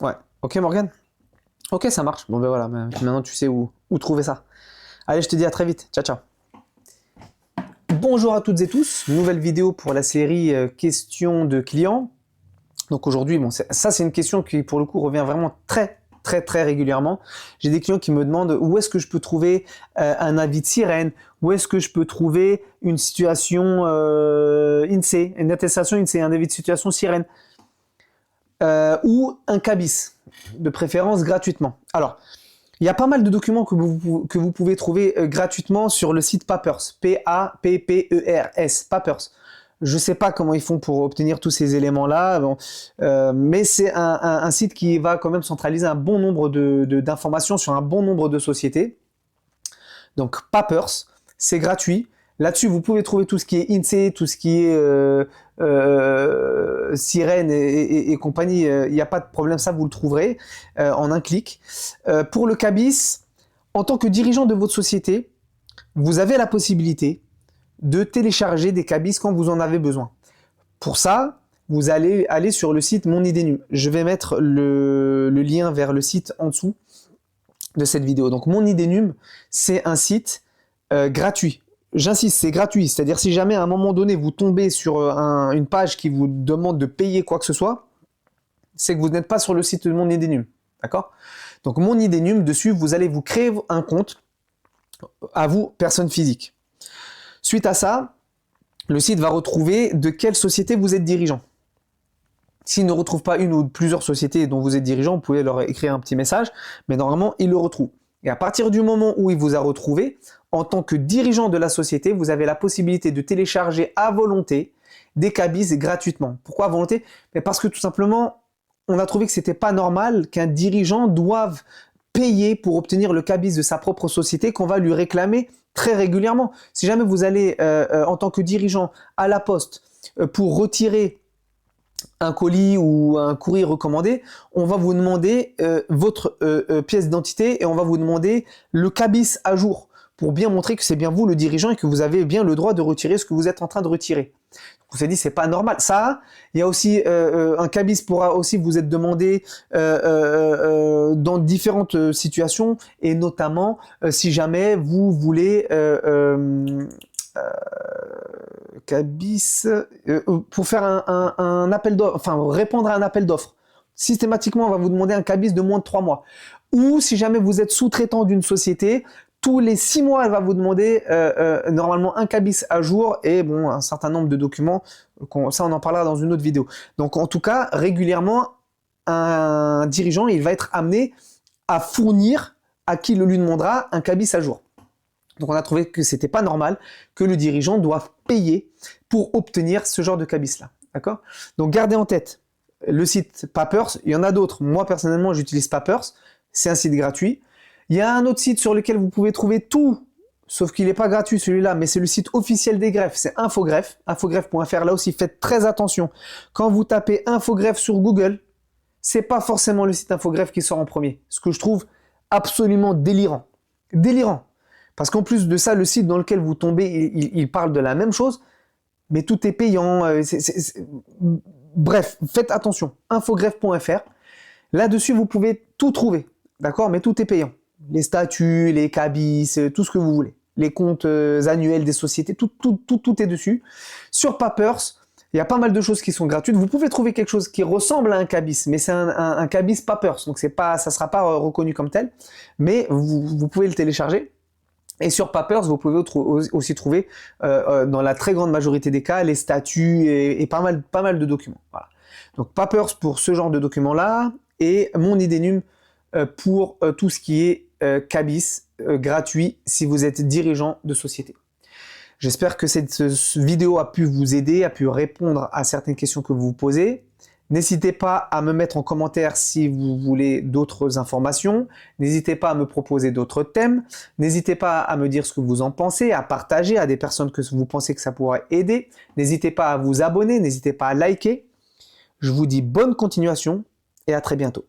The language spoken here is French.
Ouais. Ok, Morgan? Ok, ça marche. Bon, ben voilà, maintenant tu sais où trouver ça. Allez, je te dis à très vite. Ciao, ciao. Bonjour à toutes et tous. Nouvelle vidéo pour la série questions de clients. Donc aujourd'hui, bon, ça c'est une question qui pour le coup revient vraiment très régulièrement. J'ai des clients qui me demandent où est-ce que je peux trouver un avis de sirène, où est-ce que je peux trouver une situation INSEE, une attestation INSEE, un avis de situation sirène, ou un CABIS, de préférence gratuitement. Alors, il y a pas mal de documents que vous pouvez trouver gratuitement sur le site Papers, P-A-P-P-E-R-S, Papers. Je ne sais pas comment ils font pour obtenir tous ces éléments-là, bon, mais c'est un site qui va quand même centraliser un bon nombre d'informations sur un bon nombre de sociétés. Donc Papers, c'est gratuit. Là-dessus, vous pouvez trouver tout ce qui est INSEE, tout ce qui est Sirène et compagnie. Il n'y a pas de problème, ça vous le trouverez en un clic. Pour le CABIS, en tant que dirigeant de votre société, vous avez la possibilité de télécharger des CABIS quand vous en avez besoin. Pour ça, vous allez aller sur le site Mon Idée Num. Je vais mettre le lien vers le site en dessous de cette vidéo. Donc Mon Idée Num, c'est un site gratuit. J'insiste, c'est gratuit. C'est-à-dire si jamais à un moment donné vous tombez sur une page qui vous demande de payer quoi que ce soit, c'est que vous n'êtes pas sur le site de Mon Idée Num. D'accord? Donc Mon Idée Num, dessus, vous allez vous créer un compte à vous, personne physique. Suite à ça, le site va retrouver de quelle société vous êtes dirigeant. S'il ne retrouve pas une ou plusieurs sociétés dont vous êtes dirigeant, vous pouvez leur écrire un petit message, mais normalement, il le retrouve. Et à partir du moment où il vous a retrouvé, en tant que dirigeant de la société, vous avez la possibilité de télécharger à volonté des CABIS gratuitement. Pourquoi à volonté? Parce que tout simplement, on a trouvé que c'était pas normal qu'un dirigeant doive payer pour obtenir le CABIS de sa propre société qu'on va lui réclamer très régulièrement. Si jamais vous allez en tant que dirigeant à la poste pour retirer un colis ou un courrier recommandé, on va vous demander votre pièce d'identité et on va vous demander le CABIS à jour pour bien montrer que c'est bien vous le dirigeant et que vous avez bien le droit de retirer ce que vous êtes en train de retirer. On s'est dit c'est pas normal. Ça, il y a aussi un CABIS pourra aussi vous être demandé dans différentes situations et notamment si jamais vous voulez CABIS pour faire un appel d'offres, enfin répondre à un appel d'offres. Systématiquement, on va vous demander un CABIS de moins de 3 mois. Ou si jamais vous êtes sous-traitant d'une société, tous les 6 mois, elle va vous demander normalement un CABIS à jour et bon, un certain nombre de documents. Ça, on en parlera dans une autre vidéo. Donc, en tout cas, régulièrement, un dirigeant, il va être amené à fournir à qui le lui demandera un CABIS à jour. Donc, on a trouvé que c'était pas normal que le dirigeant doive payer pour obtenir ce genre de CABIS-là. D'accord? Donc, gardez en tête le site Papers. Il y en a d'autres. Moi, personnellement, j'utilise Papers. C'est un site gratuit. Il y a un autre site sur lequel vous pouvez trouver tout, sauf qu'il n'est pas gratuit celui-là, mais c'est le site officiel des greffes, c'est Infogreffe, infogreffe.fr. Là aussi, faites très attention. Quand vous tapez Infogreffe sur Google, c'est pas forcément le site Infogreffe qui sort en premier. Ce que je trouve absolument délirant. Délirant. Parce qu'en plus de ça, le site dans lequel vous tombez, il parle de la même chose, mais tout est payant. Bref, faites attention. Infogreffe.fr. Là-dessus, vous pouvez tout trouver. D'accord? Mais tout est payant. Les statuts, les CABIS, tout ce que vous voulez. Les comptes annuels des sociétés, tout est dessus. Sur Papers, il y a pas mal de choses qui sont gratuites. Vous pouvez trouver quelque chose qui ressemble à un CABIS, mais c'est un CABIS Papers, donc ça ne sera pas reconnu comme tel, mais vous pouvez le télécharger. Et sur Papers, vous pouvez aussi trouver, dans la très grande majorité des cas, les statuts et pas mal de documents. Voilà. Donc Papers pour ce genre de documents-là, et Mon Idée Num pour tout ce qui est CABIS gratuit si vous êtes dirigeant de société. J'espère que cette vidéo a pu vous aider, a pu répondre à certaines questions que vous vous posez. N'hésitez pas à me mettre en commentaire si vous voulez d'autres informations. N'hésitez pas à me proposer d'autres thèmes. N'hésitez pas à me dire ce que vous en pensez, à partager à des personnes que vous pensez que ça pourrait aider. N'hésitez pas à vous abonner, n'hésitez pas à liker. Je vous dis bonne continuation et à très bientôt.